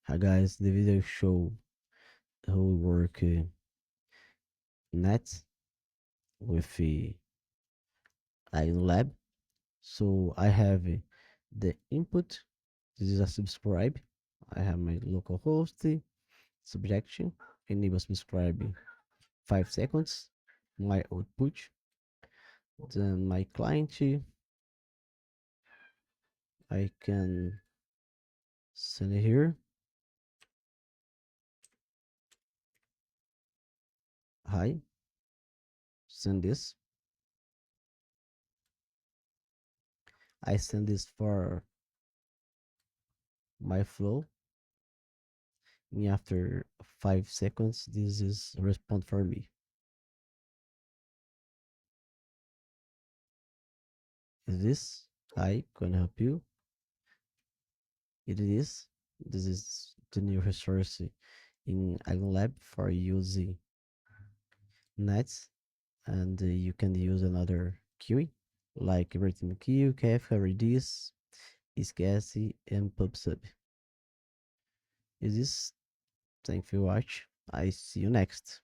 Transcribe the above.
Hi guys, the video show how we work net with AgnoLab. So I have the input. This is a subscribe. I have my local host, subjection, enable subscribe 5 seconds. My output, then my client. I can send it here. Hi, send this. I send this for my flow. And after 5 seconds, this is respond for me. Is this? Hi, can I help you? It is. This is the new resource in AgnoLab for using nets, and you can use another queuing like everything queue, Kafka, Redis, Iscasi, and PubSub. Is this? Thank you for watching. I see you next.